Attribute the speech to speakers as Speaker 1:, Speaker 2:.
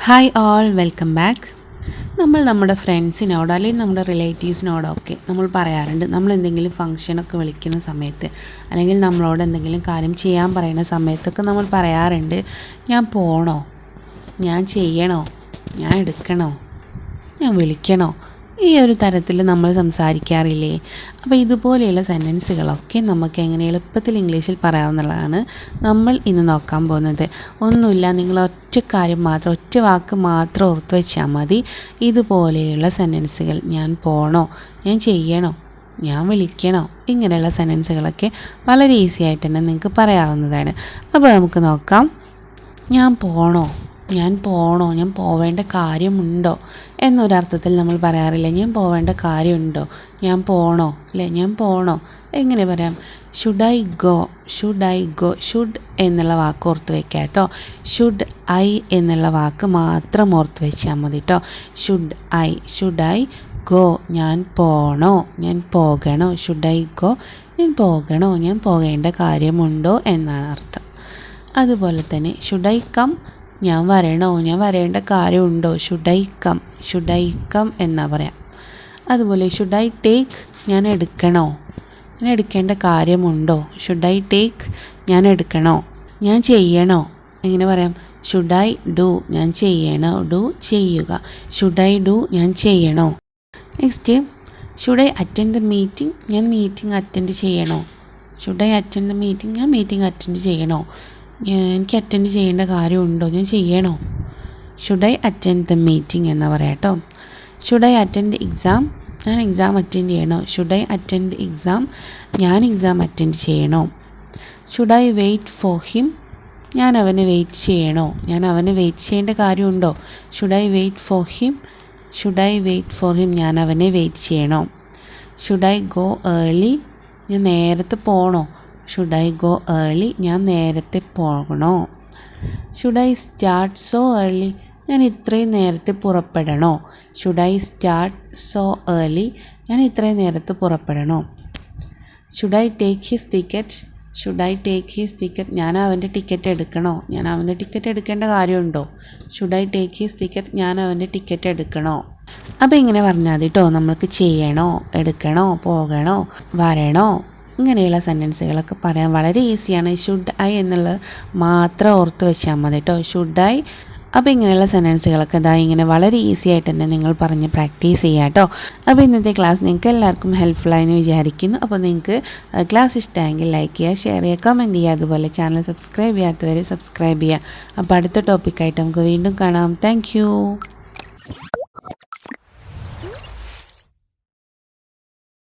Speaker 1: Hi all, welcome back. നമ്മൾ നമ്മുടെ ഫ്രണ്ട്സിനോട് അല്ലെങ്കിൽ നമ്മുടെ റിലേറ്റീവ്സിനോടൊക്കെ നമ്മൾ പറയാറുണ്ട്, നമ്മൾ എന്തെങ്കിലും ഫംഗ്ഷനൊക്കെ വിളിക്കുന്ന സമയത്ത് അല്ലെങ്കിൽ നമ്മളോട് എന്തെങ്കിലും കാര്യം ചെയ്യാൻ പറയുന്ന സമയത്തൊക്കെ നമ്മൾ പറയാറുണ്ട്, ഞാൻ പോകണോ, ഞാൻ ചെയ്യണോ, ഞാൻ എടുക്കണോ, ഞാൻ വിളിക്കണോ, ഈ ഒരു തരത്തിൽ നമ്മൾ സംസാരിക്കാറില്ലേ? അപ്പോൾ ഇതുപോലെയുള്ള സെൻറ്റൻസുകളൊക്കെ നമുക്ക് എങ്ങനെ എളുപ്പത്തിൽ ഇംഗ്ലീഷിൽ പറയാവുന്നതാണ് നമ്മൾ ഇന്ന് നോക്കാൻ പോകുന്നത്. ഒന്നുമില്ല, നിങ്ങൾ ഒറ്റ കാര്യം മാത്രം, ഒറ്റ വാക്ക് മാത്രം ഓർത്ത് വെച്ചാൽ മതി. ഇതുപോലെയുള്ള സെൻറ്റൻസുകൾ, ഞാൻ പോകണോ, ഞാൻ ചെയ്യണോ, ഞാൻ വിളിക്കണോ, ഇങ്ങനെയുള്ള സെൻറ്റൻസുകളൊക്കെ വളരെ ഈസി ആയിട്ട് തന്നെ നിങ്ങൾക്ക് പറയാവുന്നതാണ്. അപ്പോൾ നമുക്ക് നോക്കാം. ഞാൻ പോകണോ, ഞാൻ പോവേണ്ട കാര്യമുണ്ടോ എന്നൊരർത്ഥത്തിൽ നമ്മൾ പറയാറില്ല. ഞാൻ പോവേണ്ട കാര്യമുണ്ടോ, ഞാൻ പോകണോ, അല്ലേ, ഞാൻ പോകണോ, എങ്ങനെ പറയാം? ഷുഡ് ഐ ഗോ, ഷുഡ് എന്നുള്ള വാക്ക് ഓർത്ത് വയ്ക്കുക കേട്ടോ. ഷുഡ് ഐ എന്നുള്ള വാക്ക് മാത്രം ഓർത്ത് വെച്ചാൽ മതി കേട്ടോ. ഷുഡ് ഐ ഗോ, ഞാൻ പോകണോ, ഞാൻ പോകണോ. ഷുഡ് ഐ ഗോ, ഞാൻ പോകണോ, ഞാൻ പോകേണ്ട കാര്യമുണ്ടോ എന്നാണ് അർത്ഥം. അതുപോലെ തന്നെ ഷുഡ് ഐ കം, ഞാൻ വരണോ, ഞാൻ വരേണ്ട കാര്യമുണ്ടോ. ഷുഡ് ഐ കം എന്നാ പറയാം. അതുപോലെ ഷുഡ് ഐ ടേക്ക്, ഞാൻ എടുക്കണോ, ഞാൻ എടുക്കേണ്ട കാര്യമുണ്ടോ. ഷുഡ് ഐ ടേക്ക്, ഞാൻ എടുക്കണോ. ഞാൻ ചെയ്യണോ, എങ്ങനെ പറയാം? ഷുഡ് ഐ ഡു, ഞാൻ ചെയ്യണോ, ചെയ്യുക. ഷുഡ് ഐ ഡു, ഞാൻ ചെയ്യണോ. Next, should I attend the meeting, ഞാൻ മീറ്റിംഗ് അറ്റൻഡ് ചെയ്യണോ. Should I attend the meeting, ഞാൻ മീറ്റിംഗ് അറ്റൻഡ് ചെയ്യണോ. എനിക്ക് അറ്റൻഡ് ചെയ്യേണ്ട കാര്യമുണ്ടോ, ഞാൻ ചെയ്യണോ. Should I attend the meeting എന്ന് പറയാം കേട്ടോ. Should I attend the exam, ഞാൻ എക്സാം അറ്റൻഡ് ചെയ്യണോ. Should I attend the exam, ഞാൻ എക്സാം അറ്റൻഡ് ചെയ്യണോ. Should I wait for him, ഞാൻ അവനെ വെയിറ്റ് ചെയ്യണോ, ഞാൻ അവനെ വെയിറ്റ് ചെയ്യേണ്ട കാര്യമുണ്ടോ. Should I wait for him, ഞാൻ അവനെ വെയിറ്റ് ചെയ്യണോ. ഷുഡ് ഐ ഗോ ഏർലി, ഞാൻ നേരത്തെ പോകണോ. ഷുഡ് ഐ ഗോ ഏർലി, ഞാൻ നേരത്തെ പോകണോ. Should I start so early, ഞാൻ ഇത്രയും നേരത്തെ പുറപ്പെടണോ. Should I start so early, ഞാൻ ഇത്രയും നേരത്തെ പുറപ്പെടണോ. Should I take his ticket, ഞാൻ അവൻ്റെ ടിക്കറ്റ് എടുക്കണോ, ഞാൻ അവൻ്റെ ടിക്കറ്റ് എടുക്കേണ്ട കാര്യമുണ്ടോ. Should I take his ticket, ഞാൻ അവൻ്റെ ടിക്കറ്റ് എടുക്കണോ. അപ്പോൾ ഇങ്ങനെ പറഞ്ഞാൽ മതി കേട്ടോ. നമ്മൾക്ക് ചെയ്യണോ, എടുക്കണോ, പോകണോ, വരണോ, ഇങ്ങനെയുള്ള സെൻറ്റൻസുകളൊക്കെ പറയാൻ വളരെ ഈസിയാണ്. ഷുഡ് ഐ എന്നുള്ളത് മാത്രം ഓർത്ത് വെച്ചാൽ മതി കേട്ടോ. Should I. അപ്പോൾ ഇങ്ങനെയുള്ള സെൻറ്റൻസുകളൊക്കെ ഇങ്ങനെ വളരെ ഈസി ആയിട്ട് തന്നെ നിങ്ങൾ പറഞ്ഞ് പ്രാക്ടീസ് ചെയ്യുക കേട്ടോ. അപ്പോൾ ഇന്നത്തെ ക്ലാസ് നിങ്ങൾക്ക് എല്ലാവർക്കും ഹെൽപ്ഫുള്ളായെന്ന് വിചാരിക്കുന്നു. അപ്പോൾ നിങ്ങൾക്ക് ക്ലാസ് ഇഷ്ടമെങ്കിൽ ലൈക്ക് ചെയ്യുക, ഷെയർ ചെയ്യുക, കമൻറ്റ് ചെയ്യുക. അതുപോലെ ചാനൽ സബ്സ്ക്രൈബ് ചെയ്യാത്തവർ സബ്സ്ക്രൈബ് ചെയ്യുക. അപ്പോൾ അടുത്ത ടോപ്പിക്കായിട്ട് നമുക്ക് വീണ്ടും കാണാം. താങ്ക്